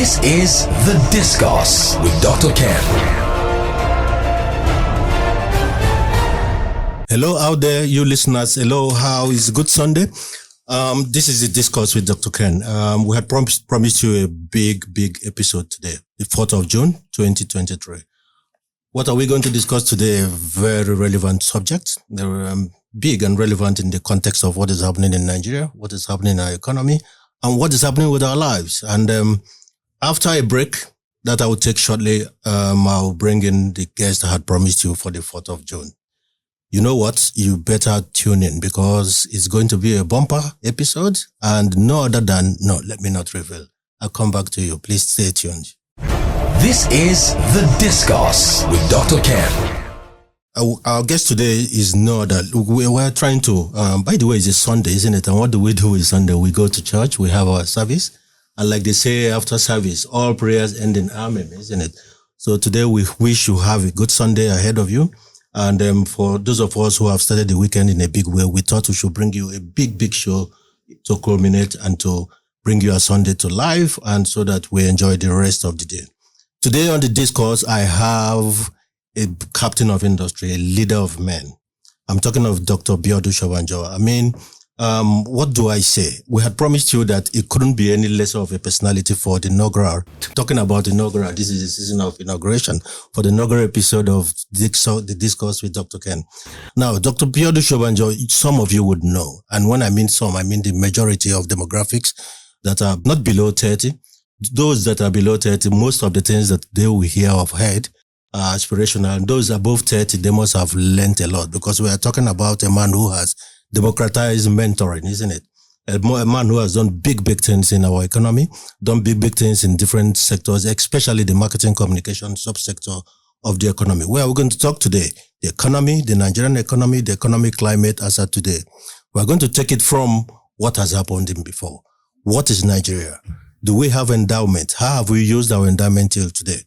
This is The Discourse with Dr. Ken. Hello out there, you listeners. Hello, how is good Sunday? This is The Discourse with Dr. Ken. We had promised you a big episode today, the 4th of June, 2023. What are we going to discuss today? A very relevant subject. They're big and relevant in the context of what is happening in Nigeria, what is happening in our economy, and what is happening with our lives. And after a break that I will take shortly, I'll bring in the guest I had promised you for the 4th of June. You know what? You better tune in because it's going to be a bumper episode and no other than, let me not reveal. I'll come back to you. Please stay tuned. This is The Discourse with Dr. Ken. Our guest today is no other. We're trying to, by the way, it's a Sunday, isn't it? And what do we do with Sunday? We go to church, we have our service. And like they say after service, all prayers end in amen, isn't it? So today we wish you have a good Sunday ahead of you. And for those of us who have started the weekend in a big way, we thought we should bring you a big show to culminate and to bring you a Sunday to life and so that we enjoy the rest of the day. Today on The Discourse, I have a captain of industry, a leader of men. I'm talking of Dr. Biodun Shobanjo. I mean, what do I say? We had promised you that it couldn't be any lesser of a personality for the inaugural. Talking about inaugural, this is a season of inauguration for the inaugural episode of The Discourse with Dr. Ken. Now, Dr. Biodun Shobanjo, some of you would know. And when I mean some, I mean the majority of demographics that are not below 30. Those that are below 30, most of the things that they will hear or have heard are aspirational. And those above 30, they must have learnt a lot because we are talking about a man who has democratized mentoring, isn't it? A man who has done big things in our economy, done big things in different sectors, especially the marketing communication subsector of the economy. Where are we going to talk today? The economy, the Nigerian economy, the economic climate as of today. We're going to take it from what has happened in before. What is Nigeria? Do we have endowment? How have we used our endowment till today?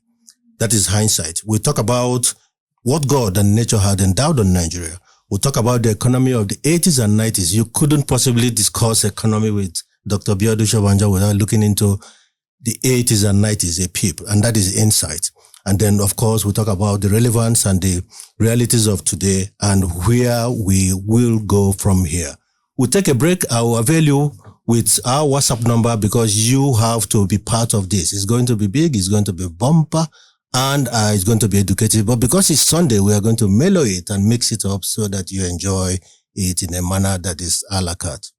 That is hindsight. We talk about what God and nature had endowed on Nigeria. We'll talk about the economy of the 80s and 90s. You couldn't possibly discuss economy with Dr. Biodun Shobanjo without looking into the 80s and 90s, a peep, and that is insight. And then, of course, we'll talk about the relevance and the realities of today and where we will go from here. We'll take a break. I will avail you with our WhatsApp number because you have to be part of this. It's going to be big. It's going to be bumper. And it's going to be educative. But because it's Sunday, we are going to mellow it and mix it up so that you enjoy it in a manner that is a la carte.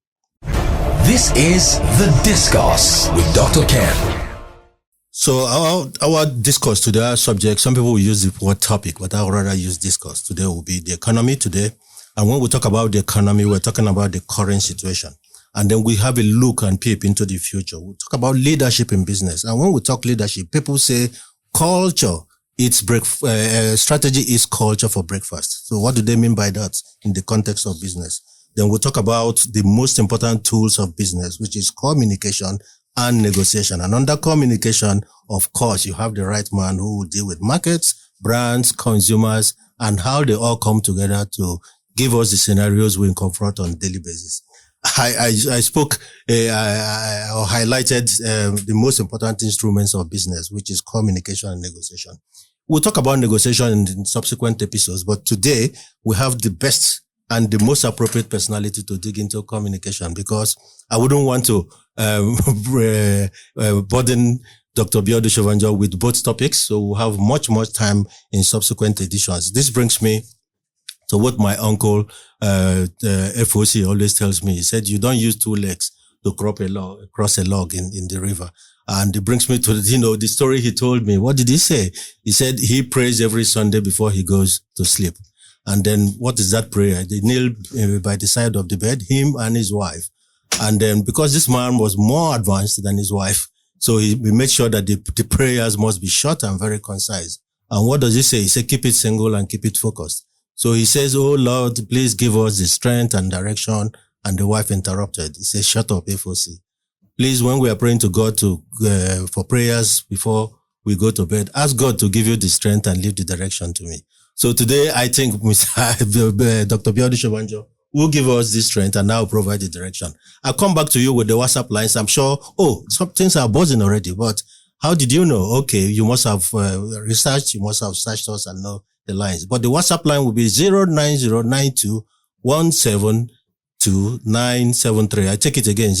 This is The Discourse with Dr. Ken. So our discourse today, our subject, some people will use the word topic, but I would rather use discourse. Today will be the economy today. And when we talk about the economy, we're talking about the current situation. And then we have a look and peep into the future. We'll talk about leadership in business. And when we talk leadership, people say, culture, strategy is culture for breakfast. So what do they mean by that in the context of business? Then we'll talk about the most important tools of business, which is communication and negotiation. And under communication, of course, you have the right man who will deal with markets, brands, consumers, and how they all come together to give us the scenarios we confront on a daily basis. I spoke or highlighted the most important instruments of business, which is communication and negotiation. We'll talk about negotiation in subsequent episodes, but today we have the best and the most appropriate personality to dig into communication because I wouldn't want to burden Dr. Biodun Shobanjo with both topics, so we'll have much time in subsequent editions. This brings me to what my uncle, FOC always tells me. He said, you don't use two legs to cross a log in the river. And it brings me to, the story he told me. What did he say? He said he prays every Sunday before he goes to sleep. And then what is that prayer? They kneel by the side of the bed, him and his wife. And then because this man was more advanced than his wife, so we made sure that the prayers must be short and very concise. And what does he say? He said, keep it single and keep it focused. So he says, oh Lord, please give us the strength and direction. And the wife interrupted. He says, shut up, FOC. Please, when we are praying to God for prayers before we go to bed, ask God to give you the strength and leave the direction to me. So today, I think Dr. Biodun Shobanjo will give us this strength and now provide the direction. I'll come back to you with the WhatsApp lines. I'm sure, some things are buzzing already, but How did you know? Okay, you must have researched, you must have searched us and know the lines. But the WhatsApp line will be 09092172973. I take it again,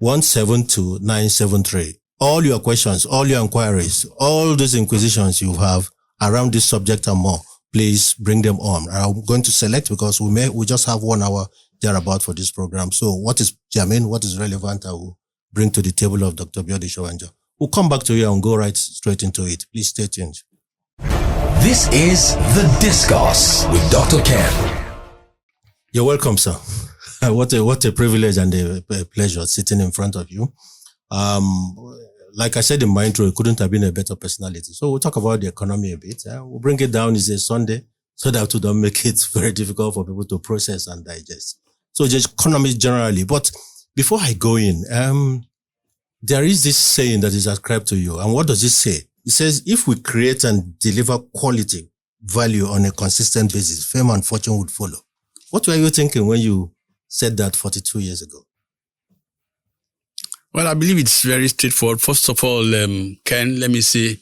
09092172973. All your questions, all your inquiries, all those inquisitions you have around this subject and more, please bring them on. I'm going to select because we just have 1 hour thereabout for this program. So what is germane, what is relevant, I will bring to the table of Dr. Biodun Shobanjo. We'll come back to you and go right straight into it. Please stay tuned. This is The Discourse with Dr. Ken. You're welcome, sir. What a privilege and a pleasure sitting in front of you. Like I said in my intro, it couldn't have been a better personality. So we'll talk about the economy a bit. We'll bring it down. It's a Sunday, so that we don't make it very difficult for people to process and digest. So just economy generally. But before I go in, there is this saying that is ascribed to you. And what does it say? It says, if we create and deliver quality value on a consistent basis, fame and fortune would follow. What were you thinking when you said that 42 years ago? Well, I believe it's very straightforward. First of all, Ken, let me say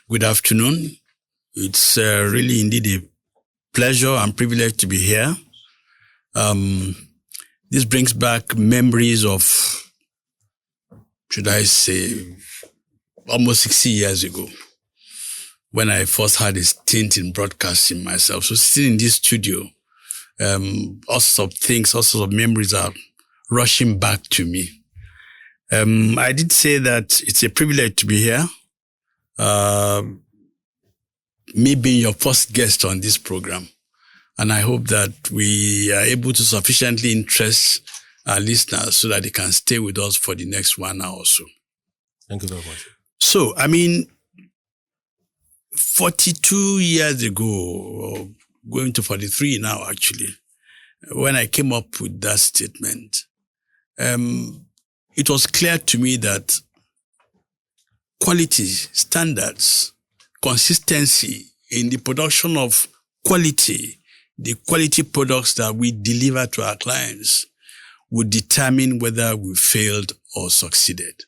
good afternoon. It's really indeed a pleasure and privilege to be here. This brings back memories of, should I say, almost 60 years ago, when I first had a stint in broadcasting myself. So sitting in this studio, all sorts of things, all sorts of memories are rushing back to me. I did say that it's a privilege to be here. Me being your first guest on this program. And I hope that we are able to sufficiently interest our listeners so that they can stay with us for the next 1 hour or so. Thank you very much. So, 42 years ago, or going to 43 now actually, when I came up with that statement, it was clear to me that quality standards, consistency in the production of quality, the quality products that we deliver to our clients would determine whether we failed or succeeded.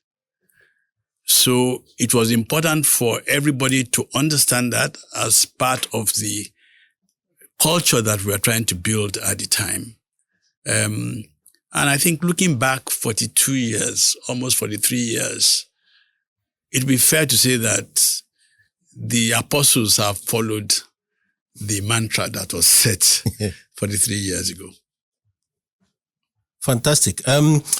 So it was important for everybody to understand that as part of the culture that we were trying to build at the time. And I think looking back 42 years, almost 43 years, it'd be fair to say that the apostles have followed the mantra that was set 43 years ago. Fantastic.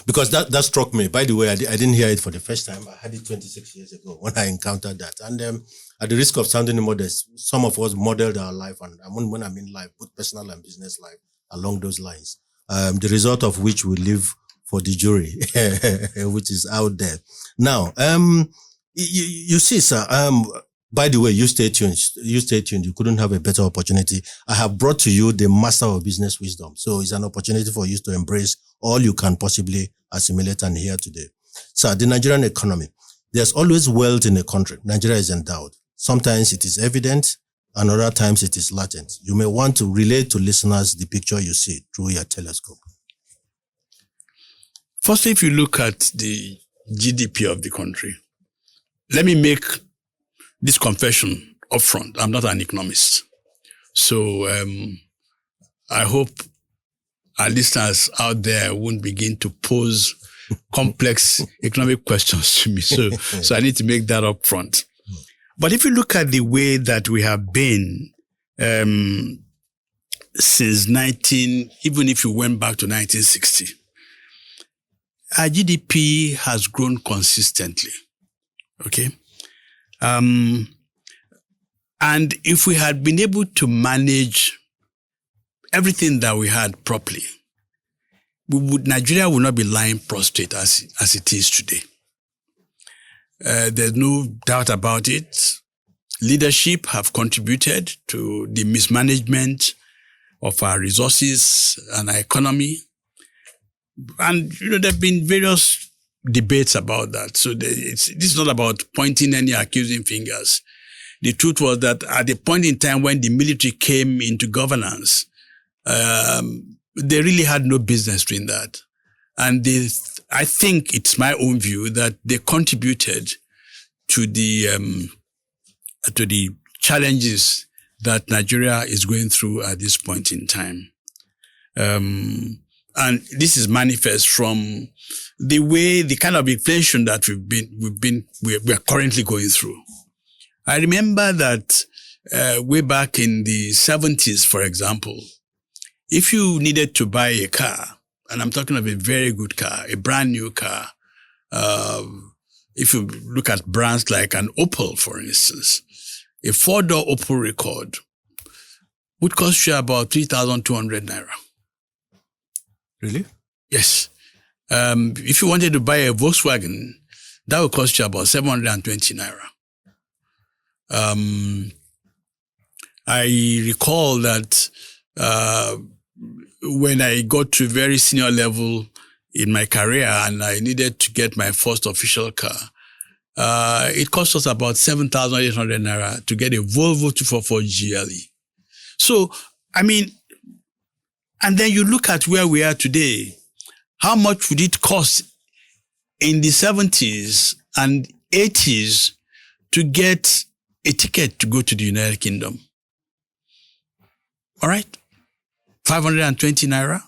Because that struck me. By the way, I didn't hear it for the first time. I had it 26 years ago when I encountered that. And at the risk of sounding modest, some of us modeled our life, and when I mean life, both personal and business life, along those lines. The result of which we leave for the jury, which is out there. Now, you see, sir, by the way, you stay tuned. You couldn't have a better opportunity. I have brought to you the master of business wisdom. So it's an opportunity for you to embrace all you can possibly assimilate and hear today. So the Nigerian economy, there's always wealth in a country. Nigeria is endowed. Sometimes it is evident, and other times it is latent. You may want to relate to listeners the picture you see through your telescope. Firstly, if you look at the GDP of the country, let me make this confession upfront. I'm not an economist. So I hope our listeners out there won't begin to pose complex economic questions to me. So I need to make that upfront. But if you look at the way that we have been since even if you went back to 1960, our GDP has grown consistently. Okay? And if we had been able to manage everything that we had properly, Nigeria would not be lying prostrate as it is today. There's no doubt about it. Leadership have contributed to the mismanagement of our resources and our economy. And, there have been various debates about that. So this is not about pointing any accusing fingers. The truth was that at the point in time when the military came into governance, they really had no business doing that. And they I think it's my own view that they contributed to the challenges that Nigeria is going through at this point in time. And this is manifest from the kind of inflation that we're currently going through. I remember that way back in the 70s, for example, if you needed to buy a car, and I'm talking of a very good car, a brand new car, if you look at brands like an Opel, for instance, a 4-door Opel Record would cost you about 3,200 naira. Really? Yes. If you wanted to buy a Volkswagen, that would cost you about 720 naira. I recall that when I got to a very senior level in my career and I needed to get my first official car, it cost us about 7,800 naira to get a Volvo 244 GLE. So, I mean, and then you look at where we are today. How much would it cost in the 70s and 80s to get a ticket to go to the United Kingdom? All right? 520 naira.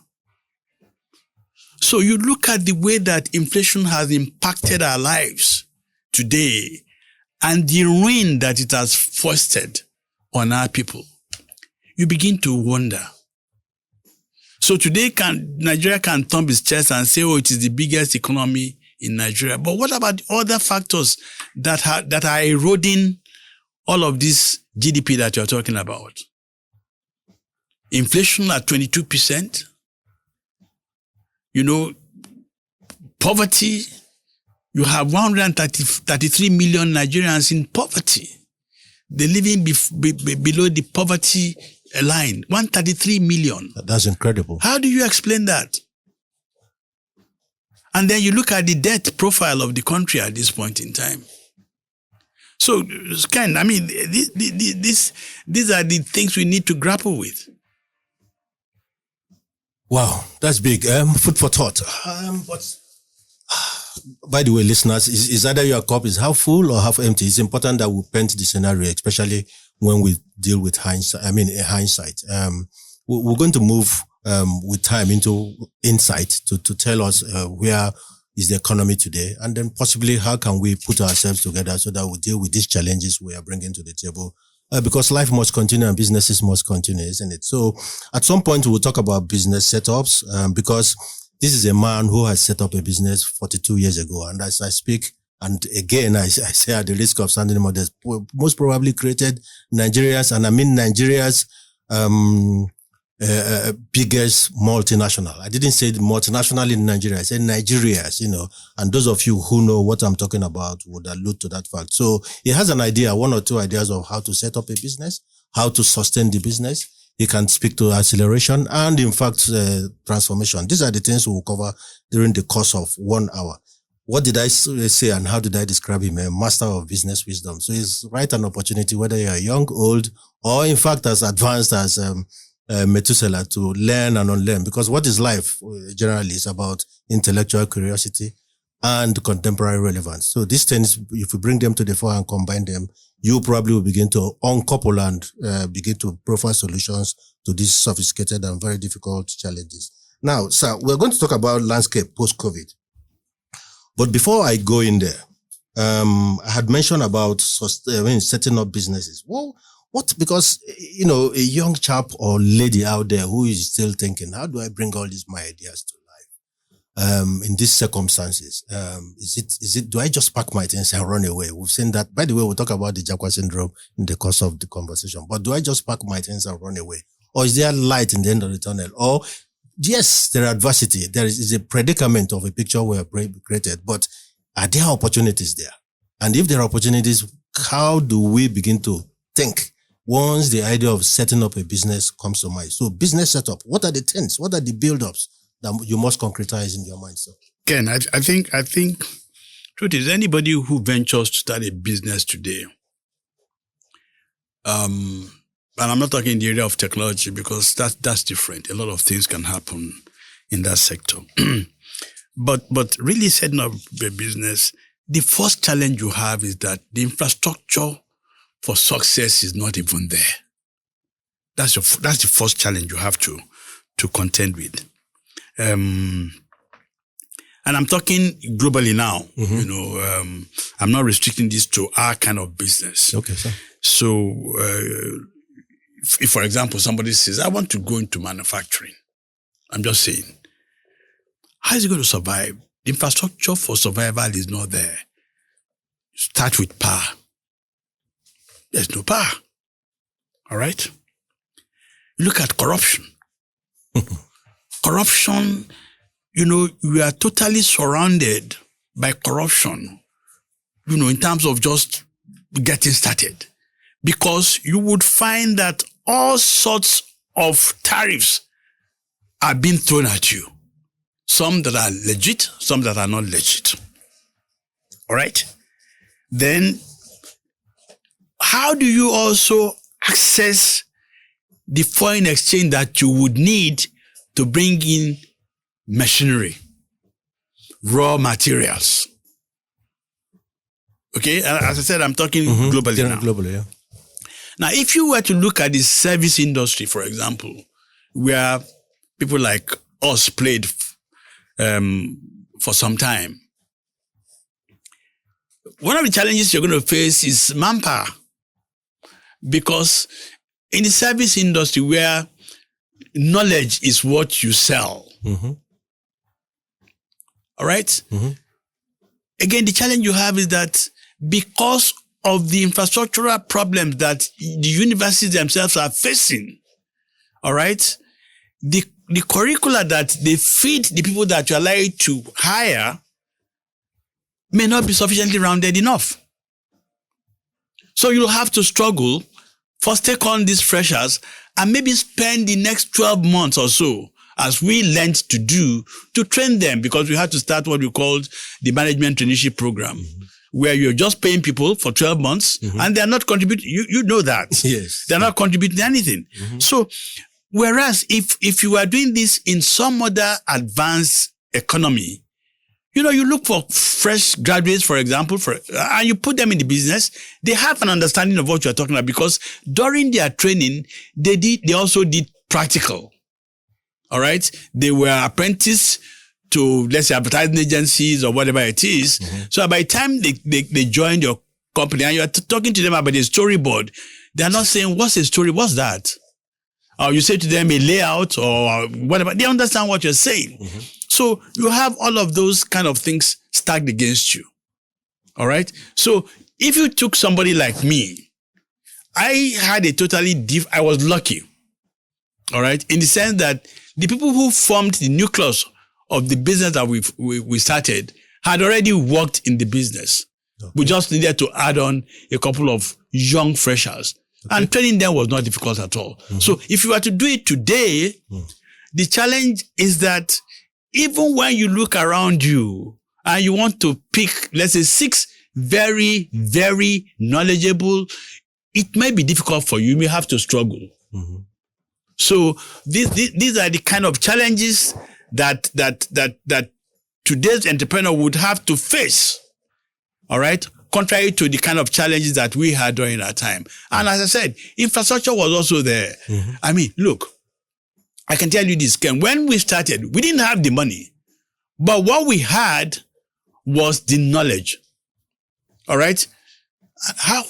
So you look at the way that inflation has impacted our lives today and the ruin that it has fostered on our people. You begin to wonder. So today Nigeria can thump its chest and say, oh, it is the biggest economy in Nigeria. But what about other factors that are eroding all of this GDP that you're talking about? Inflation at 22%. You know, poverty. You have 133 million Nigerians in poverty. They're living below the poverty line. 133 million. That's incredible. How do you explain that? And then you look at the debt profile of the country at this point in time. So, Ken, I mean, these are the things we need to grapple with. Wow, that's big. Food for thought. But by the way, listeners, is either your cup is half full or half empty. It's important that we paint the scenario, especially when we deal with hindsight. We're going to move with time into insight to tell us where is the economy today, and then possibly how can we put ourselves together so that we deal with these challenges we are bringing to the table. Because life must continue and businesses must continue, isn't it? So at some point we'll talk about business setups, because this is a man who has set up a business 42 years ago. And as I speak, and again, I say at the risk of sounding modest, most probably created Nigeria's, and I mean Nigeria's, biggest multinational. I didn't say multinational in Nigeria. I said Nigeria's, and those of you who know what I'm talking about would allude to that fact. So he has an idea, one or two ideas of how to set up a business, how to sustain the business. He can speak to acceleration and, in fact, transformation. These are the things we'll cover during the course of 1 hour. What did I say and how did I describe him? A master of business wisdom. So it's right an opportunity, whether you're young, old, or in fact as advanced as Methuselah, to learn and unlearn. Because what is life generally is about intellectual curiosity and contemporary relevance. So these things, if you bring them to the fore and combine them, you probably will begin to uncouple and begin to profile solutions to these sophisticated and very difficult challenges. Now, sir, we're going to talk about landscape post-COVID. But before I go in there, I had mentioned about setting up businesses. Well, because, a young chap or lady out there who is still thinking, how do I bring all these my ideas to life? In these circumstances, do I just pack my things and run away? We've seen that. By the way, we'll talk about the Jacques syndrome in the course of the conversation. But do I just pack my things and run away? Or is there light in the end of the tunnel? Or, yes, there are adversity. There is a predicament of a picture we have created. But are there opportunities there? And if there are opportunities, how do we begin to think once the idea of setting up a business comes to mind? So business setup, what are the things? What are the build-ups that you must concretize in your mind, sir? Ken, I think, truth is, anybody who ventures to start a business today, and I'm not talking in the area of technology because that's different. A lot of things can happen in that sector. But really setting up a business, the first challenge you have is that the infrastructure for success is not even there. That's the first challenge you have to contend with. And I'm talking globally now. I'm not restricting this to our kind of business. Okay, sir. So, if for example, somebody says, I want to go into manufacturing. I'm just saying, how is it going to survive? The infrastructure for survival is not there. Start with power. There's no power. All right? Look at corruption. Corruption, we are totally surrounded by corruption, in terms of just getting started. Because you would find that all sorts of tariffs are being thrown at you. Some that are legit, some that are not legit. All right? Then, how do you also access the foreign exchange that you would need to bring in machinery, raw materials? Okay? As I said, I'm talking globally now. Globally, yeah. Now, if you were to look at the service industry, for example, where people like us played for some time, one of the challenges you're going to face is manpower. Because in the service industry where knowledge is what you sell, all right? Again, the challenge you have is that because of the infrastructural problems that the universities themselves are facing, all right, the curricula that they feed the people that you are likely to hire may not be sufficiently rounded enough. So you'll have to struggle, first take on these freshers, and maybe spend the next 12 months or so, as we learned to do, to train them, because we had to start what we called the management traineeship program, where you're just paying people for 12 months, and they're not contributing. You know that. Yes. They're not contributing anything. So, whereas if you are doing this in some other advanced economy, you look for fresh graduates, for example, and you put them in the business, they have an understanding of what you're talking about, because during their training, they also did practical. All right? They were apprenticed to, let's say, advertising agencies or whatever it is. So by the time they join your company and you're talking to them about a storyboard, they're not saying, what's a story? What's that? Or you say to them a layout or whatever. They understand what you're saying. So you have all of those kind of things stacked against you. All right? So if you took somebody like me, I had a totally I was lucky. All right? In the sense that the people who formed the nucleus of the business that we started had already worked in the business. Okay. We just needed to add on a couple of young freshers. Okay. And training them was not difficult at all. So if you were to do it today, the challenge is that even when you look around you and you want to pick, let's say, 6 very, very knowledgeable, it may be difficult for you. You may have to struggle. So these are the kind of challenges that today's entrepreneur would have to face. All right? Contrary to the kind of challenges that we had during our time. And as I said, infrastructure was also there. I mean, look, I can tell you this, Ken, when we started, we didn't have the money, but what we had was the knowledge. All right?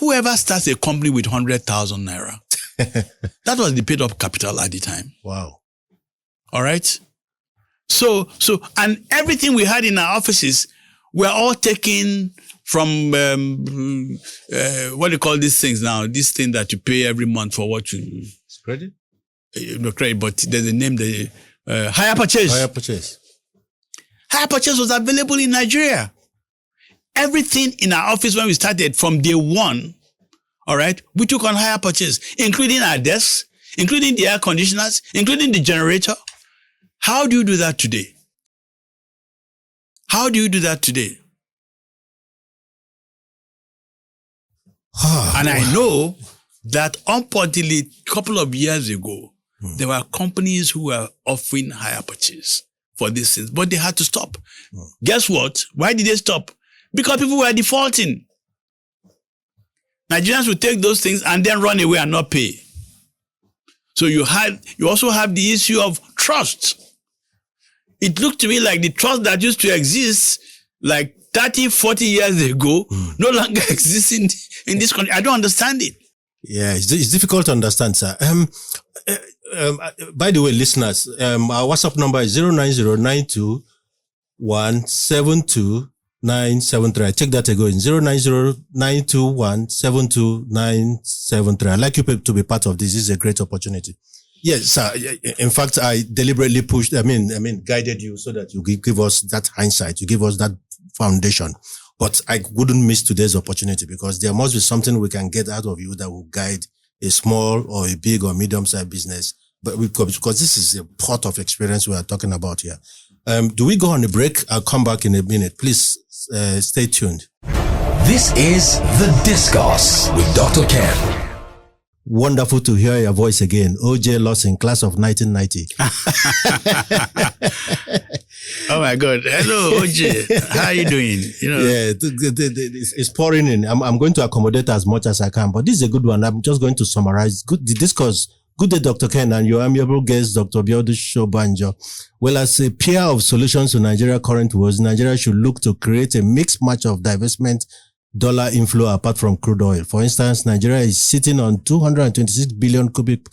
Whoever starts a company with 100,000 naira, that was the paid up capital at the time. Wow. All right? So, and everything we had in our offices were all taken from, what do you call these things now? This thing that you pay every month for what you... It's credit? No credit, but there's a name, hire purchase. Hire purchase. Hire purchase was available in Nigeria. Everything in our office when we started from day one, all right, we took on hire purchase, including our desks, including the air conditioners, including the generator. How do you do that today? How do you do that today? And I know that up until a couple of years ago, there were companies who were offering hire purchase for these things, but they had to stop. Guess what? Why did they stop? Because people were defaulting. Nigerians would take those things and then run away and not pay. So you also have the issue of trust. It looked to me like the trust that used to exist like 30, 40 years ago no longer exists in this country. I don't understand it. Yeah, it's difficult to understand, sir. By the way, listeners, our WhatsApp number is 09092172973. I take that again, 09092172973. I'd like you to be part of this. This is a great opportunity. Yes, sir. In fact, I deliberately guided you so that you give us that hindsight, you give us that foundation. But I wouldn't miss today's opportunity because there must be something we can get out of you that will guide a small or a big or medium-sized business. But because this is a pot of experience we are talking about here. Do we go on a break? I'll come back in a minute. Please stay tuned. This is The Discourse with Dr. Ken. Wonderful to hear your voice again. OJ Lawson, class of 1990. Oh my God. Hello, OJ. How are you doing? Yeah, it's pouring in. I'm going to accommodate as much as I can, but this is a good one. I'm just going to summarize. The discourse. Good day, Dr. Ken, and your amiable guest, Dr. Biodun Shobanjo. Well, as a peer of solutions to Nigeria current woes, Nigeria should look to create a mixed match of divestment dollar inflow apart from crude oil. For instance, Nigeria is sitting on 226 billion cubic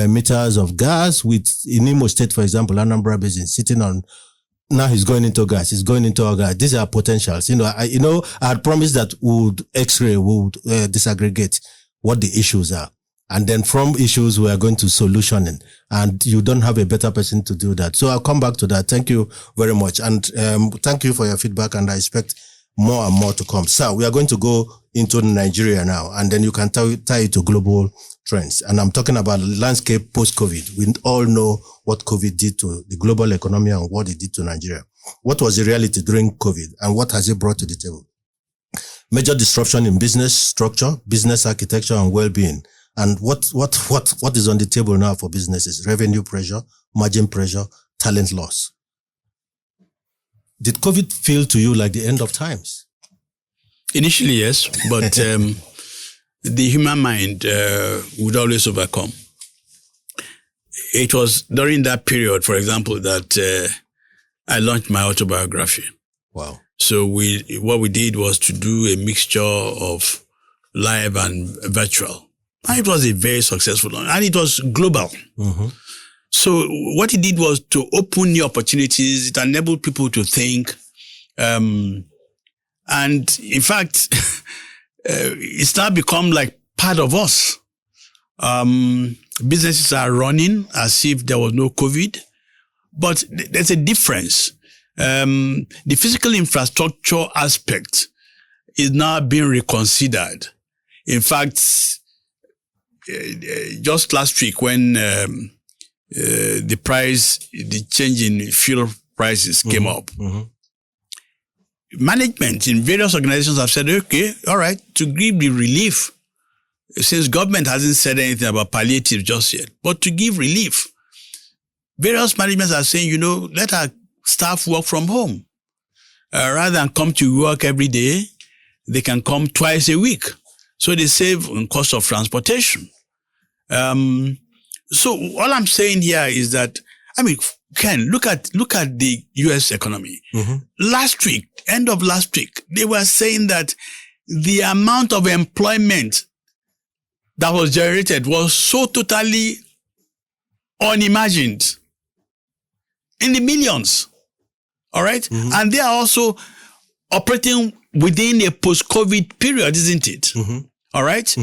meters of gas, with in Imo State, for example, Anambra Basin sitting on. Now he's going into gas. He's going into oil gas. These are potentials. I had promised that would disaggregate what the issues are. And then from issues, we are going to solutioning. And you don't have a better person to do that. So I'll come back to that. Thank you very much. And thank you for your feedback. And I expect more and more to come. So we are going to go into Nigeria now. And then you can tie it to global trends. And I'm talking about the landscape post-COVID. We all know what COVID did to the global economy and what it did to Nigeria. What was the reality during COVID and what has it brought to the table? Major disruption in business structure, business architecture, and well-being. And what is on the table now for businesses? Revenue pressure, margin pressure, talent loss. Did COVID feel to you like the end of times? Initially, yes, but the human mind would always overcome. It was during that period, for example, that I launched my autobiography. Wow. So what we did was to do a mixture of live and virtual. And it was a very successful one, and it was global. Mm-hmm. So what it did was to open new opportunities. It enabled people to think. And in fact, it's now become like part of us. Businesses are running as if there was no COVID, but there's a difference. The physical infrastructure aspect is now being reconsidered. In fact, just last week when the change in fuel prices came up, management in various organizations have said, okay, all right, to give the relief, since government hasn't said anything about palliative just yet, but to give relief, various managements are saying, let our staff work from home. Rather than come to work every day, they can come twice a week. So they save on cost of transportation. So all I'm saying here is that, Ken, look at the US economy. Last week, end of last week, they were saying that the amount of employment that was generated was so totally unimagined. In the millions. All right? And they are also operating within a post-COVID period, isn't it? All right?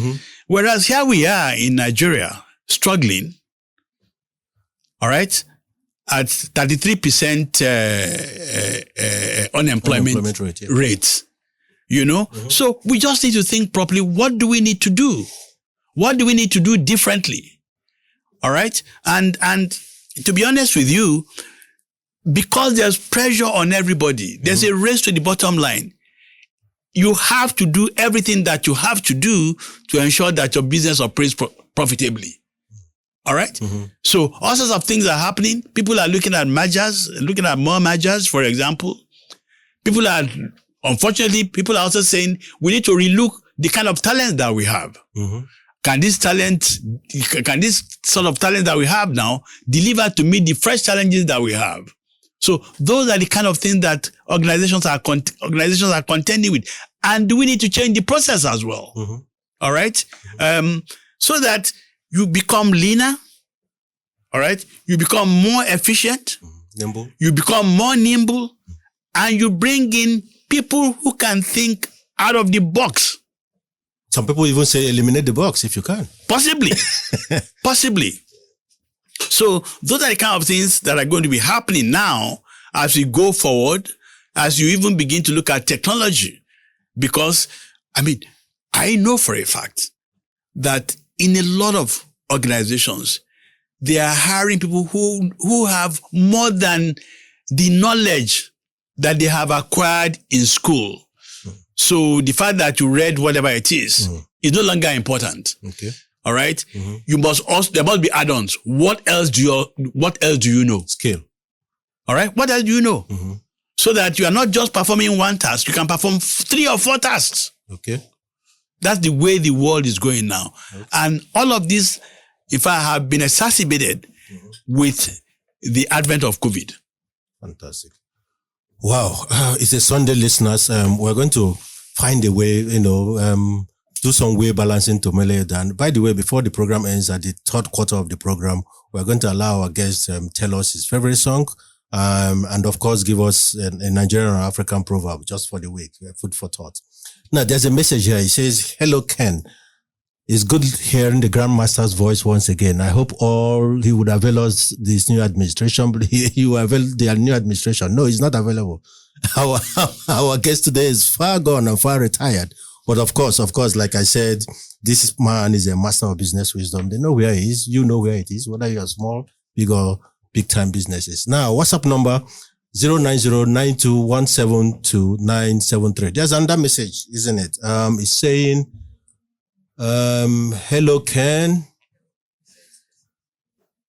Whereas here we are in Nigeria, struggling, all right, at 33% unemployment rate, So we just need to think properly. What do we need to do? What do we need to do differently? All right? And to be honest with you, because there's pressure on everybody, there's a race to the bottom line. You have to do everything that you have to do to ensure that your business operates profitably. All right. So all sorts of things are happening. People are looking at mergers, looking at more mergers, for example. Unfortunately, people are also saying we need to relook the kind of talent that we have. Can this sort of talent that we have now deliver to meet the fresh challenges that we have? So those are the kind of things that organizations are contending with. And do we need to change the process as well? All right. So that you become leaner. All right. You become more efficient. Nimble. You become more nimble, and you bring in people who can think out of the box. Some people even say eliminate the box if you can. Possibly. Possibly. So those are the kind of things that are going to be happening now as we go forward, as you even begin to look at technology. Because, I know for a fact that in a lot of organizations, they are hiring people who have more than the knowledge that they have acquired in school. So the fact that you read whatever it is no longer important. Okay. All right. There must be add-ons. What else do you know? Skill. All right. What else do you know? So that you are not just performing one task, you can perform 3 or 4 tasks. Okay. That's the way the world is going now. Okay. And all of this, if I have been exacerbated with the advent of COVID. Fantastic. Wow. It's a Sunday, listeners. We're going to find a way, do some way balancing to melee. And by the way, before the program ends at the third quarter of the program, we're going to allow our guest tell us his favorite song. And of course, give us a Nigerian or African proverb just for the week, food for thought. Now, there's a message here. It says, "Hello, Ken. It's good hearing the Grandmaster's voice once again. I hope he would avail us this new administration, but he will avail the new administration." No, he's not available. Our guest today is far gone and far retired. But of course, like I said, this man is a master of business wisdom. They know where he is. You know where it is, whether you're small, big or big time businesses. Now, WhatsApp number 09092172973. There's another message, isn't it? It's saying, "Hello, Ken."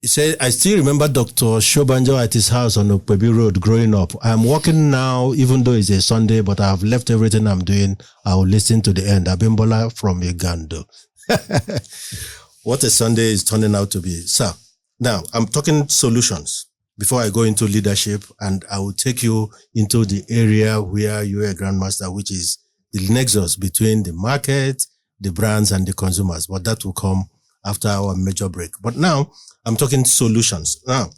He said, "I still remember Dr. Shobanjo at his house on Okpebi Road growing up. I'm working now, even though it's a Sunday, but I have left everything I'm doing. I will listen to the end. Abimbola from Uganda." What a Sunday is turning out to be. So, now I'm talking solutions before I go into leadership, and I will take you into the area where you're a grandmaster, which is the nexus between the market, the brands, and the consumers. But that will come after our major break. But now I'm talking solutions. Now,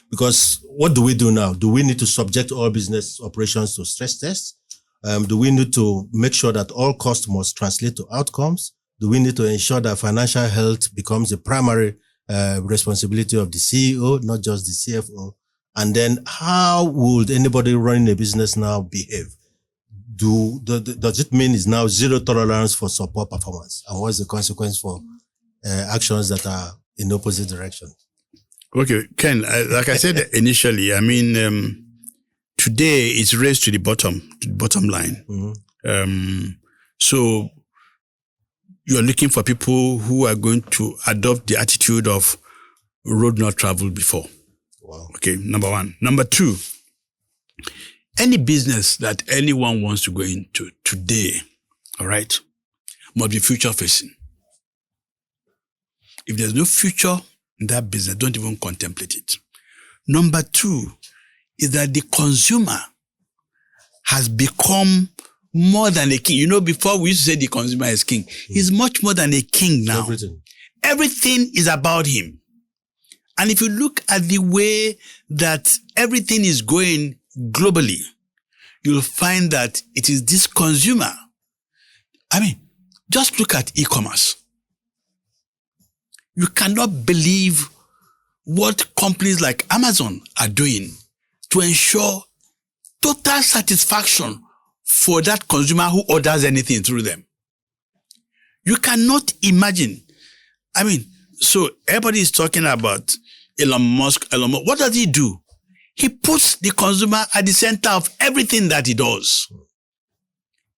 because what do we do now? Do we need to subject all business operations to stress tests? Do we need to make sure that all costs must translate to outcomes? Do we need to ensure that financial health becomes the primary responsibility of the CEO, not just the CFO? And then how would anybody running a business now behave? Does it mean it's now zero tolerance for subpar performance? And what's the consequence for actions that are in opposite direction? Okay, Ken, like I said initially, today it's raised to the bottom line. So you're looking for people who are going to adopt the attitude of road not traveled before. Wow. Okay, number one. Number two, any business that anyone wants to go into today, all right, must be future facing. If there's no future in that business, don't even contemplate it. Number two is that the consumer has become more than a king. Before we used to say the consumer is king. He's much more than a king now. Everything is about him. And if you look at the way that everything is going globally, you'll find that it is this consumer. Just look at e-commerce. You cannot believe what companies like Amazon are doing to ensure total satisfaction for that consumer who orders anything through them. You cannot imagine. So everybody is talking about Elon Musk. What does he do? He puts the consumer at the center of everything that he does.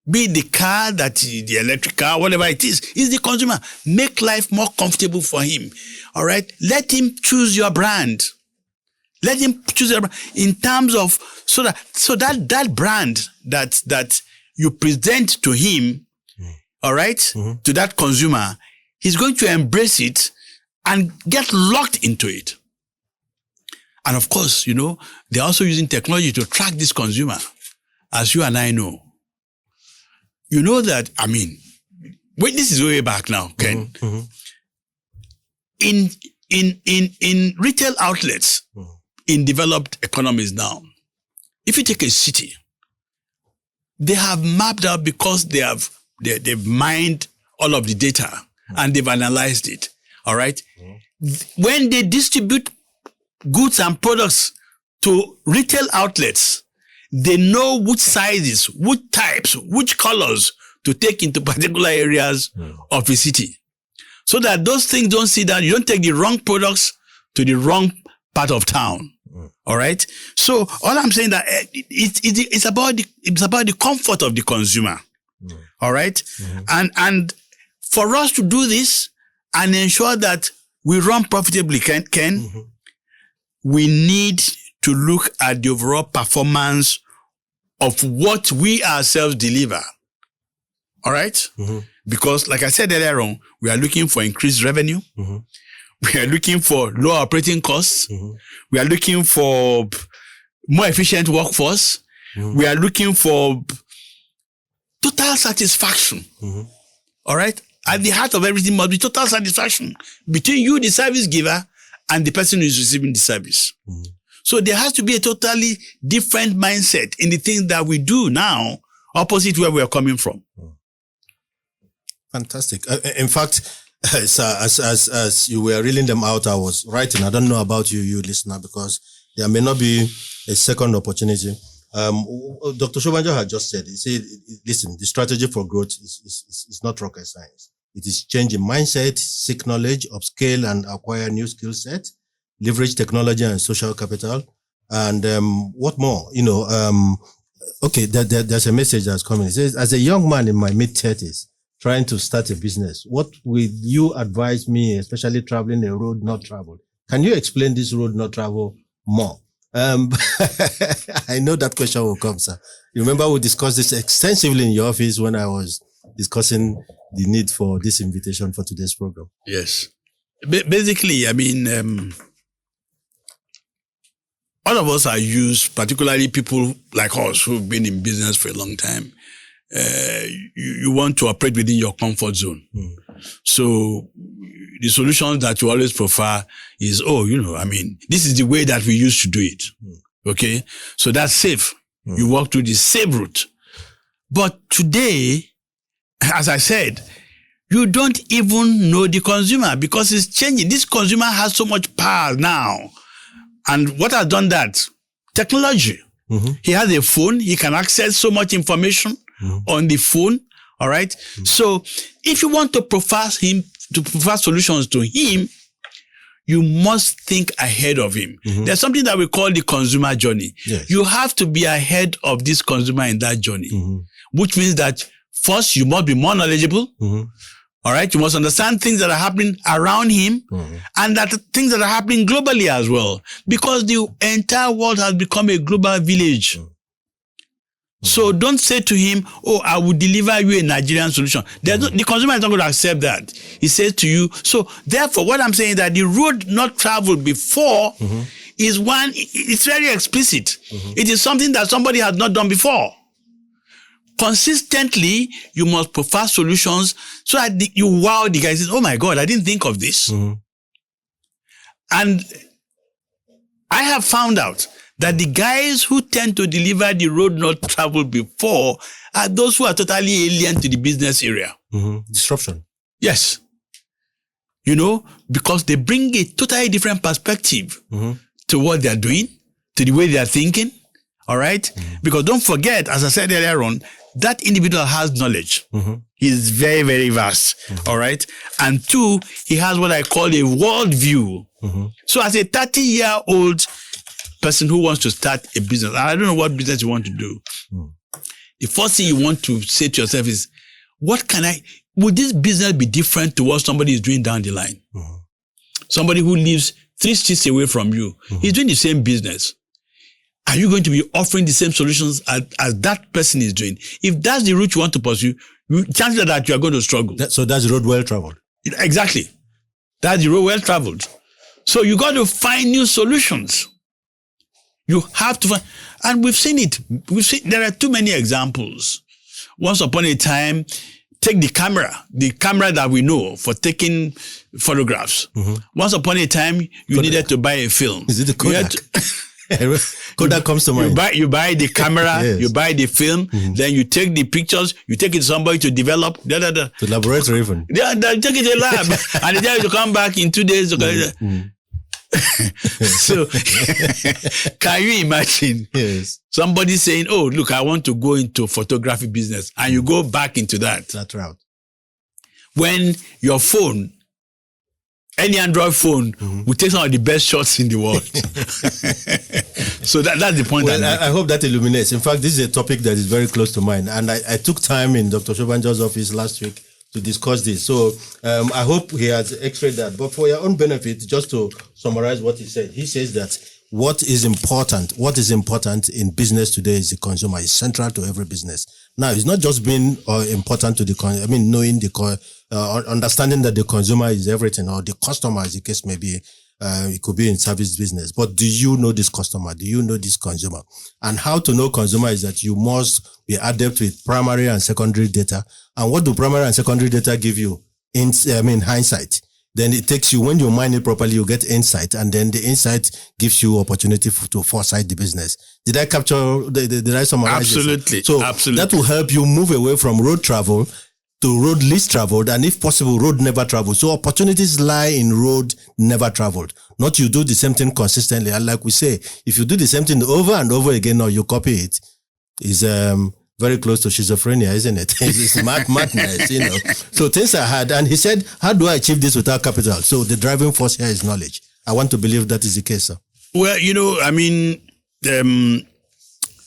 Be it the car, the electric car, whatever it is the consumer. Make life more comfortable for him. All right? Let him choose your brand. Let him choose your brand in terms of, so that brand that you present to him, all right, to that consumer, he's going to embrace it and get locked into it. And of course, they're also using technology to track this consumer, as you and I know. You know that, this is way back now, Ken. In retail outlets, in developed economies now, if you take a city, they have mapped out because they've mined all of the data and they've analyzed it. All right. When they distribute goods and products to retail outlets, they know which sizes, which types, which colors to take into particular areas of the city. So that those things don't see that you don't take the wrong products to the wrong part of town. All right. So all I'm saying that it's about the comfort of the consumer. All right. And for us to do this and ensure that we run profitably, Ken, we need to look at the overall performance of what we ourselves deliver. All right? Because like I said earlier on, we are looking for increased revenue. We are looking for lower operating costs. We are looking for more efficient workforce. We are looking for total satisfaction. All right? At the heart of everything must be total satisfaction between you, the service giver, and the person who is receiving the service. So there has to be a totally different mindset in the things that we do now, opposite where we are coming from. Fantastic. In fact, as you were reeling them out, I was writing. I don't know about you listener, because there may not be a second opportunity. Dr. Shobanjo had just said, he said, listen, the strategy for growth is not rocket science. It is changing mindset, seek knowledge, upscale and acquire new skill sets, leverage technology and social capital. And what more? Okay, there's a message that's coming. It says, as a young man in my mid-30s, trying to start a business, what will you advise me, especially traveling a road not traveled? Can you explain this road not traveled more? I know that question will come, sir. You remember we discussed this extensively in your office when I was discussing the need for this invitation for today's program. Yes. Basically, all of us are used, particularly people like us who've been in business for a long time. You want to operate within your comfort zone. So the solution that you always prefer is, this is the way that we used to do it. Okay. So that's safe. You walk through the safe route. But today, as I said, you don't even know the consumer because it's changing. This consumer has so much power now. And what has done that? Technology. He has a phone. He can access so much information on the phone. All right. So if you want to prefer solutions to him, you must think ahead of him. There's something that we call the consumer journey. Yes. You have to be ahead of this consumer in that journey, which means that first you must be more knowledgeable. All right. You must understand things that are happening around him and that things that are happening globally as well, because the entire world has become a global village. So don't say to him, oh, I will deliver you a Nigerian solution. The consumer is not going to accept that. He says to you. So therefore, what I'm saying is that the road not traveled before is one, it's very explicit. It is something that somebody has not done before. Consistently, you must prefer solutions so that you wow the guy. Says, oh my God, I didn't think of this. And I have found out that the guys who tend to deliver the road not traveled before are those who are totally alien to the business area. Disruption. Yes. Because they bring a totally different perspective to what they're doing, to the way they're thinking. All right? Because don't forget, as I said earlier on, that individual has knowledge. He's very, very vast. All right? And two, he has what I call a world view. So as a 30-year-old person who wants to start a business, and I don't know what business you want to do, the first thing you want to say to yourself is, would this business be different to what somebody is doing down the line? Mm-hmm. Somebody who lives 3 streets away from you, he's doing the same business. Are you going to be offering the same solutions as that person is doing? If that's the route you want to pursue, chances are that you are going to struggle. So that's the road well traveled. Exactly. That's the road well traveled. So you got to find new solutions. You have to find, and we've seen it. There are too many examples. Once upon a time, take the camera that we know for taking photographs. Mm-hmm. Once upon a time, you needed to buy a film. Is it the Kodak? Kodak comes to mind. You buy the camera, yes. You buy the film, then you take the pictures, you take it to somebody to develop. To laboratory even. Yeah, they take it to a lab. And they have to come back in 2 days. So, can you imagine somebody saying, oh, look, I want to go into photography business, and you go back into that route. When your phone, any Android phone, will take some of the best shots in the world. So that's the point. Well, I hope that illuminates. In fact, this is a topic that is very close to mine. And I took time in Dr. Shobanjo's office last week to discuss this. So I hope he has x-rayed that. But for your own benefit, just to summarize what he says that what is important in business today is the consumer. It's central to every business. Now, it's not just being important to knowing understanding that the consumer is everything, or the customer, as the case may be. It could be in service business. But do you know this customer? Do you know this consumer? And how to know consumer is that you must be adept with primary and secondary data. And what do primary and secondary data give you? Hindsight. Then it takes you, when you mine it properly, you get insight. And then the insight gives you opportunity to foresight the business. Did I capture, did I summarize? Absolutely. So absolutely. That will help you move away from road travel to road least traveled, and if possible, road never traveled. So opportunities lie in road never traveled. Not you do the same thing consistently. And like we say, if you do the same thing over and over again, or you copy it, is very close to schizophrenia, isn't it? It's madness, you know. So things are hard. And he said, how do I achieve this without capital? So the driving force here is knowledge. I want to believe that is the case, sir. Well,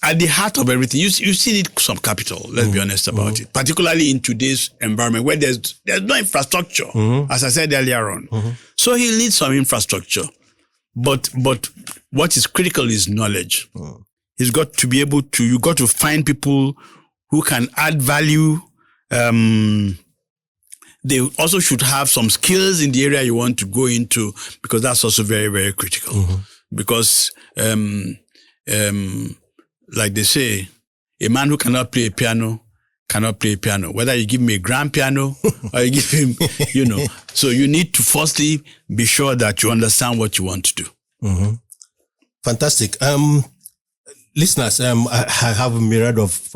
at the heart of everything, you still need some capital. Let's be honest about it. Particularly in today's environment where there's no infrastructure, as I said earlier on. So he needs some infrastructure, but what is critical is knowledge. He's got to be able to. You got to find people who can add value. They also should have some skills in the area you want to go into, because that's also very, very critical. Because like they say, a man who cannot play a piano cannot play a piano. Whether you give him a grand piano or you give him, So you need to firstly be sure that you understand what you want to do. Fantastic. Listeners, I have a myriad of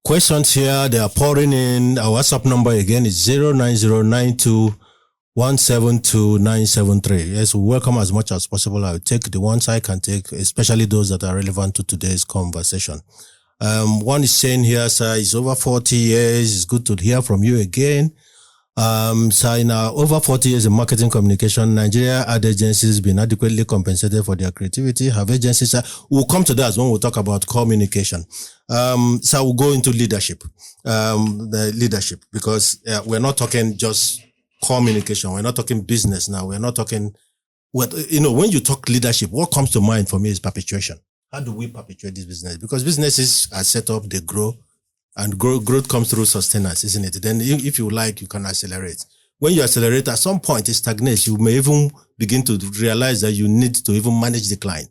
questions here. They are pouring in. Our WhatsApp number again is 09092172973. Yes, we welcome as much as possible. I'll take the ones I can take, especially those that are relevant to today's conversation. One is saying here, sir, it's over 40 years. It's good to hear from you again. So in our over 40 years in marketing communication, Nigeria ad agencies been adequately compensated for their creativity. Have agencies, we'll come to that when we talk about communication. So we'll go into leadership, because we're not talking just communication. We're not talking business now. We're not talking when you talk leadership, what comes to mind for me is perpetuation. How do we perpetuate this business? Because businesses are set up, they grow, and growth comes through sustenance, isn't it? Then if you like, you can accelerate. When you accelerate, at some point it stagnates. You may even begin to realize that you need to even manage decline.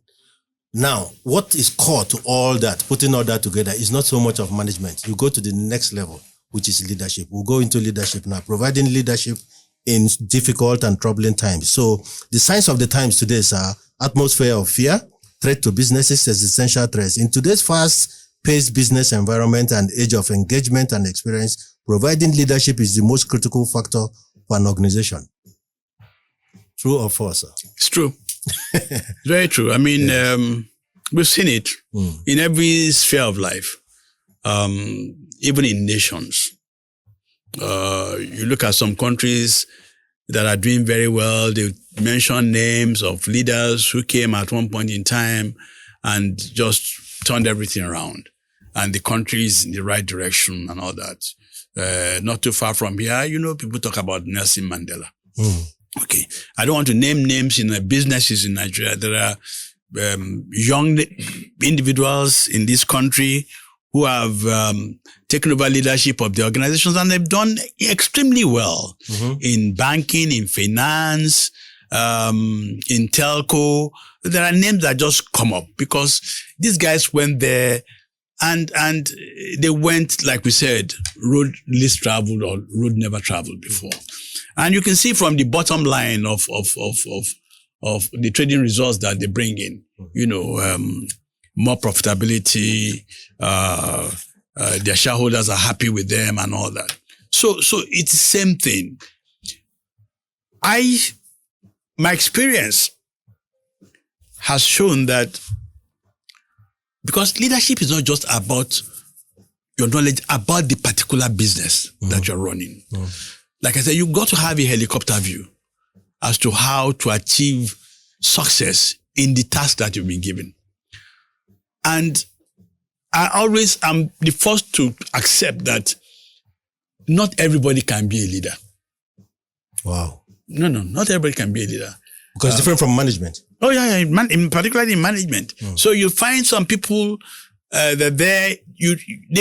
Now, what is core to all that, putting all that together, is not so much of management. You go to the next level, which is leadership. We'll go into leadership now, providing leadership in difficult and troubling times. So the signs of the times today is atmosphere of fear, threat to businesses, existential threats. In today's fast-paced business environment and age of engagement and experience, providing leadership is the most critical factor for an organization. True or false, sir? It's true. Very true. I mean, we've seen it in every sphere of life, even in nations. You look at some countries that are doing very well. They mention names of leaders who came at one point in time and just turned everything around. and the country is in the right direction and all that. Not too far from here, people talk about Nelson Mandela. Okay. I don't want to name names in businesses in Nigeria. There are young individuals in this country who have taken over leadership of the organizations, and they've done extremely well in banking, in finance, in telco. There are names that just come up because these guys went there and they went, like we said, road least traveled or road never traveled before. And you can see from the bottom line of the trading results that they bring in, more profitability, their shareholders are happy with them and all that. So it's the same thing. My experience has shown that because leadership is not just about your knowledge about the particular business that you're running. Like I said, you've got to have a helicopter view as to how to achieve success in the task that you've been given. And I always am the first to accept that not everybody can be a leader. Wow. No, not everybody can be a leader. Because it's different from management. Oh, yeah, particularly in management. So you find some people that they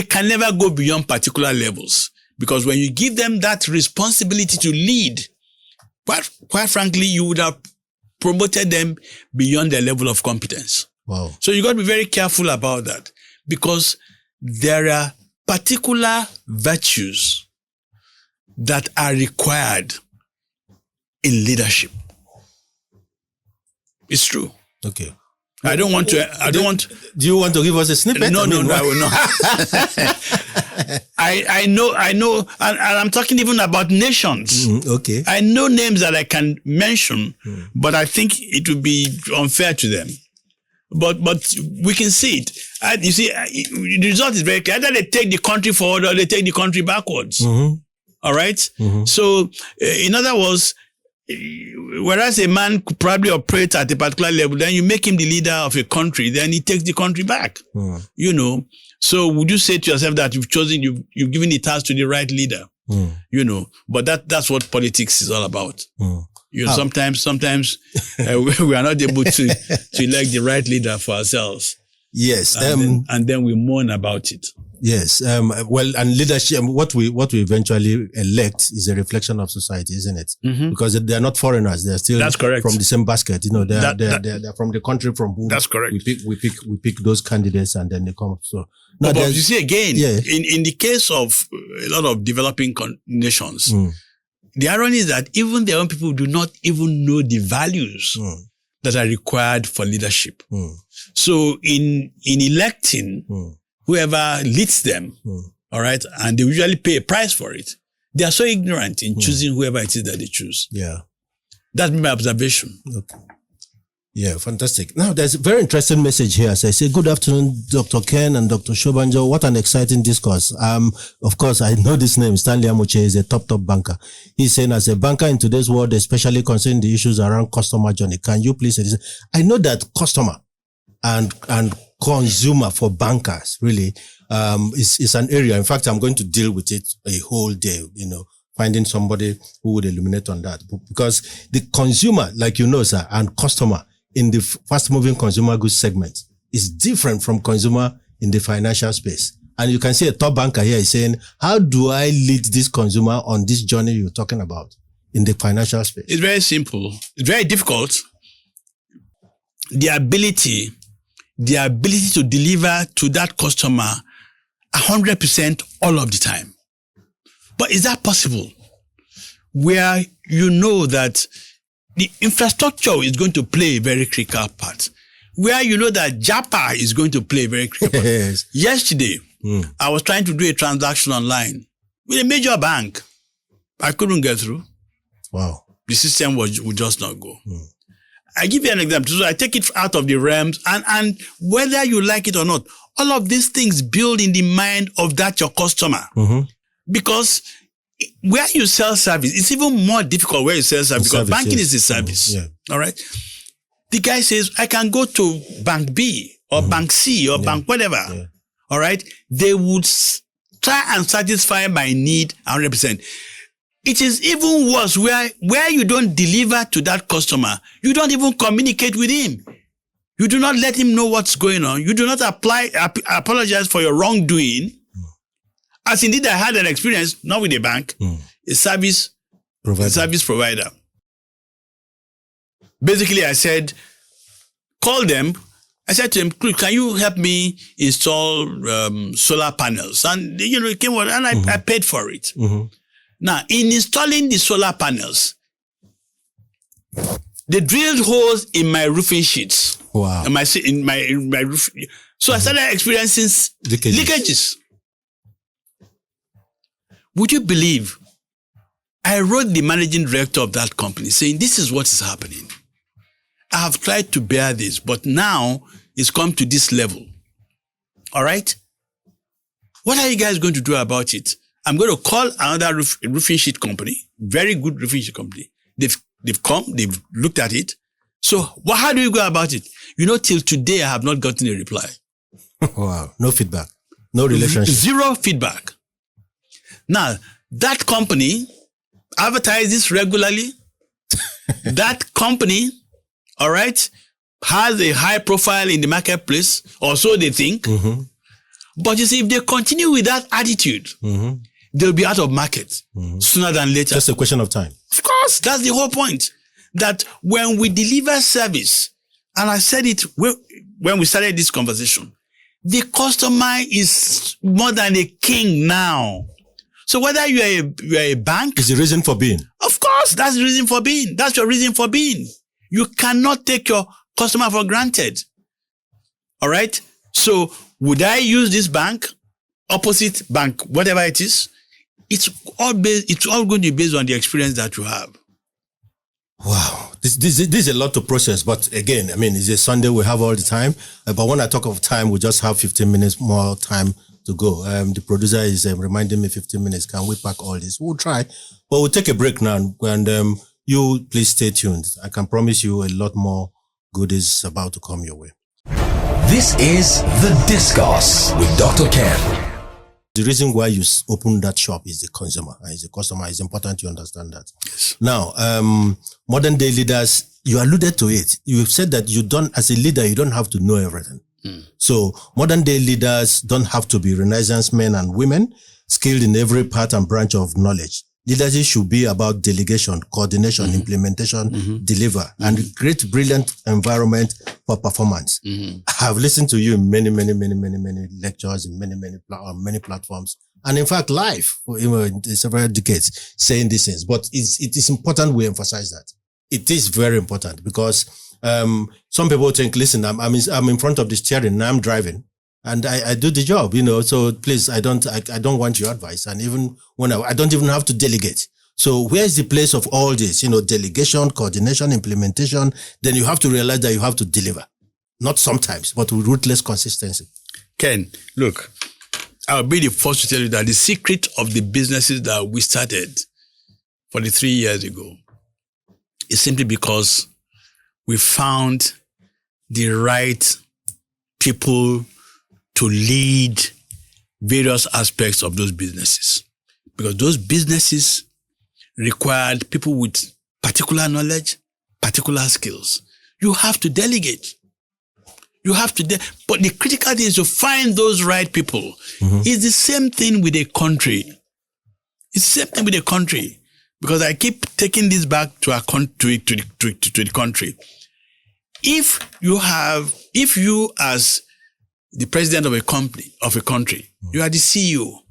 can never go beyond particular levels. Because when you give them that responsibility to lead, quite frankly, you would have promoted them beyond their level of competence. Wow. So you got to be very careful about that because there are particular virtues that are required in leadership. It's true. Okay. Do you want to give us a snippet? No, I will not. I know, and I'm talking even about nations. Okay. I know names that I can mention, but I think it would be unfair to them. But we can see it. You see, the result is very clear. Either they take the country forward or they take the country backwards. All right? So, in other words, whereas a man could probably operate at a particular level, then you make him the leader of a country, then he takes the country back. So would you say to yourself that you've given the task to the right leader? But that's what politics is all about. Sometimes we are not able to elect the right leader for ourselves. Yes. And then we mourn about it. Yes. And leadership, what we eventually elect is a reflection of society, isn't it? Because they are not foreigners. They're still That's correct. From the same basket. They're from the country from whom that's correct. We pick those candidates and then they come. So but you see again, in the case of a lot of developing nations, the irony is that even their own people do not even know the values that are required for leadership. So in electing whoever leads them, all right, and they usually pay a price for it, they are so ignorant in choosing whoever it is that they choose. Yeah. That's my observation. Okay. Yeah, fantastic. Now, there's a very interesting message here. As I say, good afternoon, Dr. Ken and Dr. Shobanjo. What an exciting discourse. Of course, I know this name. Stanley Amuche is a top banker. He's saying, as a banker in today's world, especially concerning the issues around customer journey, can you please, I know that customer and consumer for bankers really, is an area. In fact, I'm going to deal with it a whole day, finding somebody who would illuminate on that. Because the consumer, like sir, and customer in the fast-moving consumer goods segment is different from consumer in the financial space. And you can see a top banker here is saying, how do I lead this consumer on this journey you're talking about in the financial space? It's very simple. It's very difficult. The ability to deliver to that customer 100% all of the time. But is that possible? Where you know that the infrastructure is going to play a very critical part. Where you know that JAPA is going to play a very critical part. Yes. Yesterday, I was trying to do a transaction online with a major bank. I couldn't get through. Wow. The system would just not go. I give you an example. So I take it out of the realms and whether you like it or not, all of these things build in the mind of that your customer. Because where you sell service, it's even more difficult where you sell service because banking is a service. All right. The guy says, I can go to bank B or bank C or bank whatever. all right, they would try and satisfy my need 100%. It is even worse where you don't deliver to that customer. You don't even communicate with him. You do not let him know what's going on. You do not apologize for your wrongdoing. As indeed I had an experience, not with a bank, a service provider. Basically, I said, call them. I said to him, can you help me install solar panels? And, it came out and I paid for it. Now, in installing the solar panels, they drilled holes in my roofing sheets. Wow. In my roof. So I started experiencing leakages. Would you believe? I wrote the managing director of that company saying, this is what is happening. I have tried to bear this, but now it's come to this level. All right? What are you guys going to do about it? I'm going to call another roofing sheet company, very good roofing sheet company. They've come, they've looked at it. So how do you go about it? Till today, I have not gotten a reply. Wow. No feedback. No relationship. Zero feedback. Now, that company advertises regularly. That company, all right, has a high profile in the marketplace, or so they think. But you see, if they continue with that attitude, they'll be out of market sooner than later. Just a question of time. Of course, that's the whole point. That when we deliver service, and I said it when we started this conversation, the customer is more than a king now. So whether you're a bank, is the reason for being. Of course, that's the reason for being. That's your reason for being. You cannot take your customer for granted. All right. So would I use this bank, opposite bank, whatever it is? It's all going to be based on the experience that you have. Wow. This is a lot to process. But again, it's a Sunday. We have all the time. But when I talk of time, we just have 15 minutes more time to go. The producer is reminding me 15 minutes. Can we pack all this? We'll try. But we'll take a break now. And you please stay tuned. I can promise you a lot more goodies about to come your way. This is The Discourse with Dr. Ken. The reason why you open that shop is the consumer. As a customer, it's important you understand that. Yes. Now, modern day leaders, you alluded to it. You said that as a leader, you don't have to know everything. So modern day leaders don't have to be Renaissance men and women skilled in every part and branch of knowledge. Leadership should be about delegation, coordination, implementation, deliver, and create brilliant environment for performance. I have listened to you in many lectures, in many platforms, and in fact, live for several decades saying these things. But it is important we emphasize that. It is very important because some people think, listen, I'm in front of the steering and I'm driving. And I do the job, so please, I don't want your advice. And even when I don't even have to delegate. So where is the place of all this? Delegation, coordination, implementation. Then you have to realize that you have to deliver. Not sometimes, but with ruthless consistency. Ken, look, I'll be the first to tell you that the secret of the businesses that we started 43 years ago is simply because we found the right people to lead various aspects of those businesses. Because those businesses required people with particular knowledge, particular skills. You have to delegate. But the critical thing is to find those right people. It's the same thing with a country. It's the same thing with a country. Because I keep taking this back to the country. If you as the president of a country, you are the CEO.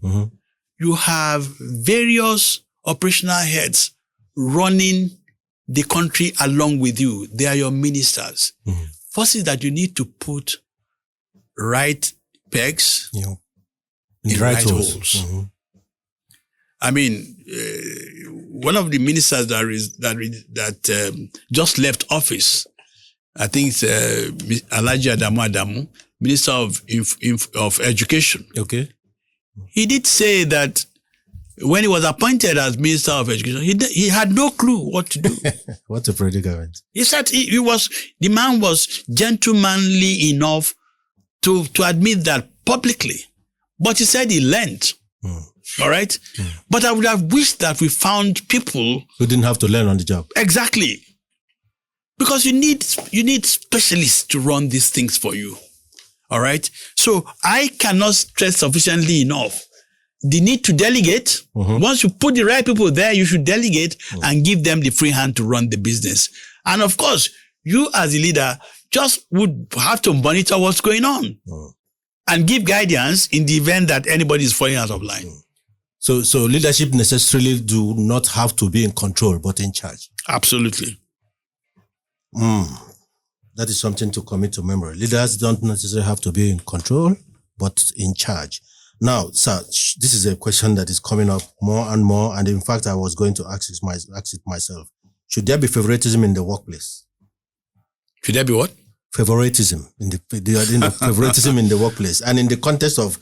You have various operational heads running the country along with you. They are your ministers. First is that you need to put right pegs in right holes. One of the ministers that just left office, I think it's Alhaji Adamu, Minister of Education. Okay. He did say that when he was appointed as Minister of Education, he had no clue what to do. What a predicament. He said the man was gentlemanly enough to admit that publicly. But he said he learned. All right. But I would have wished that we found people who didn't have to learn on the job. Exactly. Because you need specialists to run these things for you. All right. So I cannot stress sufficiently enough the need to delegate. Once you put the right people there, you should delegate and give them the free hand to run the business. And of course, you as a leader just would have to monitor what's going on and give guidance in the event that anybody is falling out of line. So leadership necessarily do not have to be in control, but in charge. Absolutely. That is something to commit to memory. Leaders don't necessarily have to be in control, but in charge. Now, sir, this is a question that is coming up more and more. And in fact, I was going to ask it myself. Should there be favoritism in the workplace? Should there be what? Favoritism favoritism in the workplace, and in the context of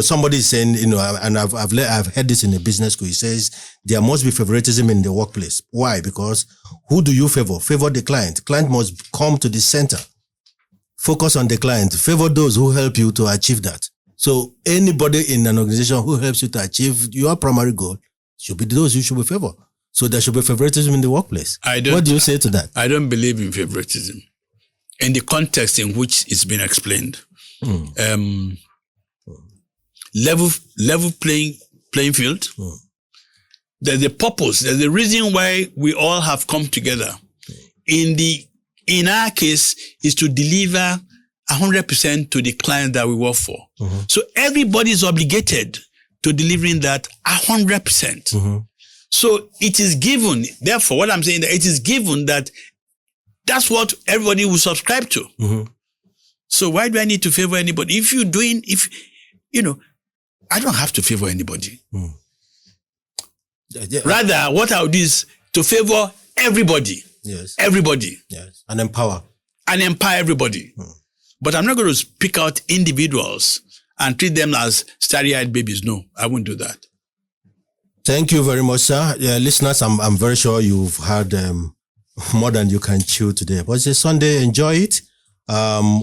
somebody is saying, and I've heard this in a business school. He says there must be favoritism in the workplace. Why? Because who do you favor? Favor the client. Client must come to the center. Focus on the client. Favor those who help you to achieve that. So anybody in an organization who helps you to achieve your primary goal should be those you should be favor. So there should be favoritism in the workplace. What do you say to that? I don't believe in favoritism. In the context in which it's been explained, level playing field. There's a purpose. There's a reason why we all have come together. In our case, is to deliver 100% to the client that we work for. So everybody is obligated to delivering that 100%. So it is given. Therefore, what I'm saying that it is given that that's what everybody will subscribe to. So why do I need to favor anybody? I don't have to favor anybody. Rather, what I would do is to favor everybody. Yes. Everybody. Yes. And empower everybody. But I'm not going to pick out individuals and treat them as starry-eyed babies. No, I won't do that. Thank you very much, sir. Listeners, I'm very sure you've had more than you can chew today. But it's a Sunday. Enjoy it.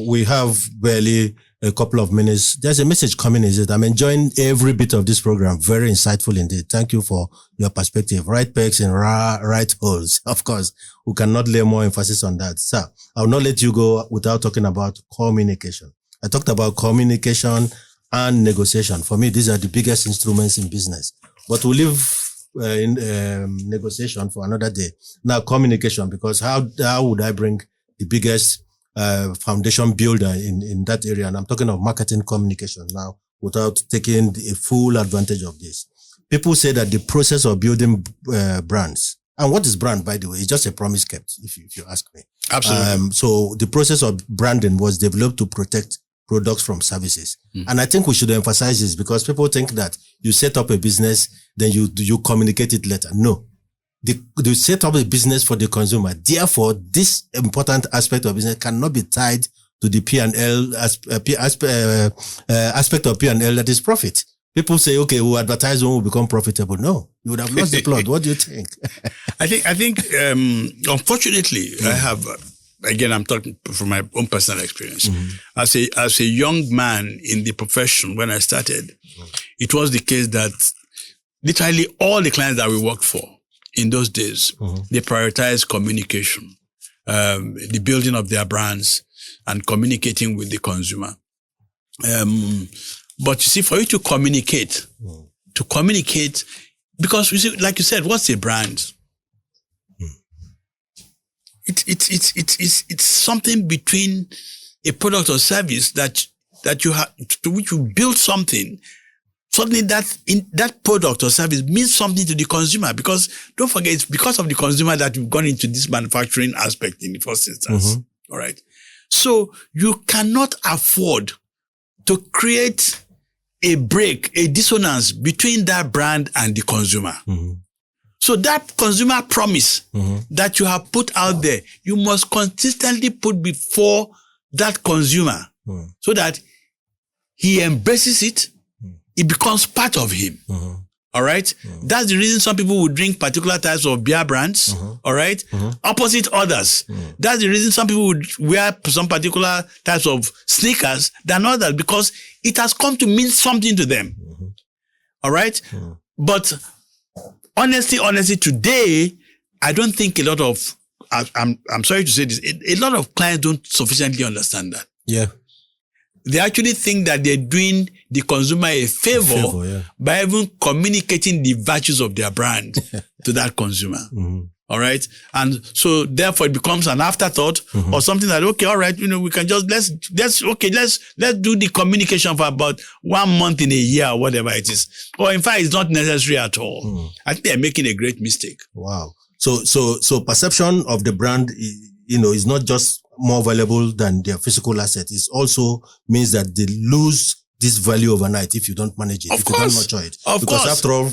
We have barely a couple of minutes. There's a message coming, is it? I'm enjoying every bit of this program. Very insightful indeed. Thank you for your perspective. Right pegs in right holes. Of course, we cannot lay more emphasis on that. Sir, I'll not let you go without talking about communication. I talked about communication and negotiation. For me, these are the biggest instruments in business. But we'll leave in negotiation for another day. Now, communication, because how would I bring the biggest foundation builder in that area? And I'm talking of marketing communication now, without taking a full advantage of this. People say that the process of building brands, and what is brand, by the way, is just a promise kept, if you ask me. Absolutely. So the process of branding was developed to protect products from services. And I think we should emphasize this, because people think that you set up a business, then you communicate it later. No. You set up a business for the consumer. Therefore, this important aspect of business cannot be tied to the P&L aspect of P&L, that is profit. People say, okay, we'll advertise when we become profitable. No, you would have lost the plot. What do you think? I think, unfortunately, I have, again, I'm talking from my own personal experience. As a young man in the profession, when I started, it was the case that literally all the clients that we worked for in those days, they prioritized communication, the building of their brands and communicating with the consumer. But you see, for you to communicate, because you see, like you said, what's a brand? It's something between a product or service that you have, to which you build something. Suddenly that product or service means something to the consumer, because don't forget, it's because of the consumer that we've gone into this manufacturing aspect in the first instance. All right. So you cannot afford to create a dissonance between that brand and the consumer. So that consumer promise that you have put out there, you must consistently put before that consumer so that he embraces it. It becomes part of him. All right. That's the reason some people would drink particular types of beer brands. All right. Opposite others. That's the reason some people would wear some particular types of sneakers than others, because it has come to mean something to them. All right. But honestly, today, I don't think a lot of, I'm sorry to say this, a lot of clients don't sufficiently understand that. Yeah. They actually think that they're doing the consumer a favor by even communicating the virtues of their brand to that consumer. All right. And so therefore it becomes an afterthought or something that, okay, all right, we can just, let's do the communication for about 1 month in a year or whatever it is. Or in fact, it's not necessary at all. I think they're making a great mistake. Wow. So perception of the brand, is not just more valuable than their physical asset. It also means that they lose this value overnight if you don't manage it, if you don't nurture it. Because after all,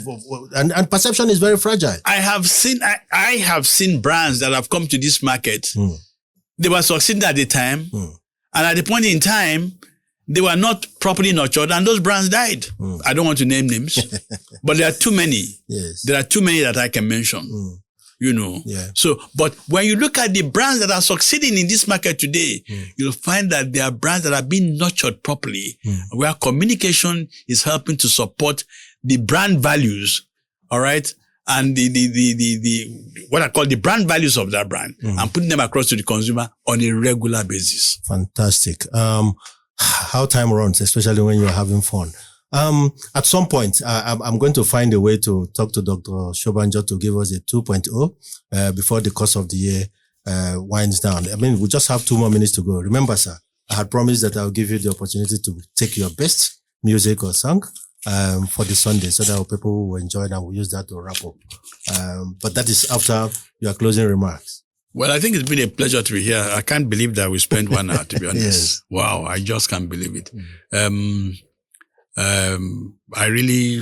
and perception is very fragile. I have seen brands that have come to this market. They were succeeding at the time. And at the point in time, they were not properly nurtured and those brands died. I don't want to name names, but there are too many. Yes. There are too many that I can mention. Yeah. So, but when you look at the brands that are succeeding in this market today, you'll find that there are brands that are being nurtured properly, where communication is helping to support the brand values, all right, and the what I call the brand values of that brand, and putting them across to the consumer on a regular basis. Fantastic. How time runs, especially when you're having fun. At some point, I'm going to find a way to talk to Dr. Shobanjo to give us a 2.0 before the course of the year winds down. I mean, we just have 2 more minutes to go. Remember, sir, I had promised that I'll give you the opportunity to take your best music or song for the Sunday so that people will enjoy it and we'll use that to wrap up. But that is after your closing remarks. Well, I think it's been a pleasure to be here. I can't believe that we spent 1 hour, to be honest. Yes. Wow, I just can't believe it. I really,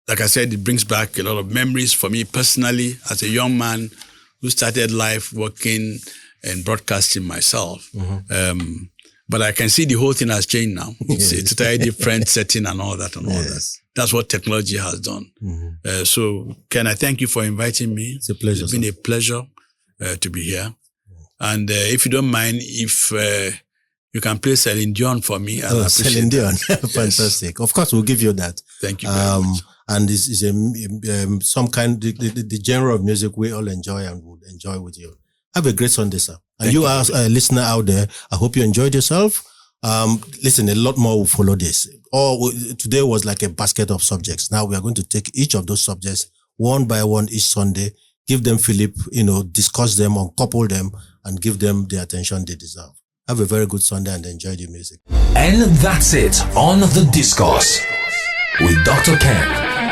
like I said, it brings back a lot of memories for me personally as a young man who started life working and broadcasting myself. But I can see the whole thing has changed now. It's a totally different setting and all that and all that. That's what technology has done. So Ken, I thank you for inviting me. It's a pleasure. It's been a pleasure to be here. And if you don't mind, if you can play Celine Dion for me. Celine Dion. Fantastic. Of course, we'll give you that. Thank you very much. And this is some kind, the genre of music we all enjoy and would enjoy with you. Have a great Sunday, sir. And you as a listener out there, I hope you enjoyed yourself. Listen, a lot more will follow this. Today was like a basket of subjects. Now we are going to take each of those subjects one by one each Sunday, give them Philip, discuss them, uncouple them, and give them the attention they deserve. Have a very good Sunday and enjoy the music. And that's it on The Discourse with Dr. Ken.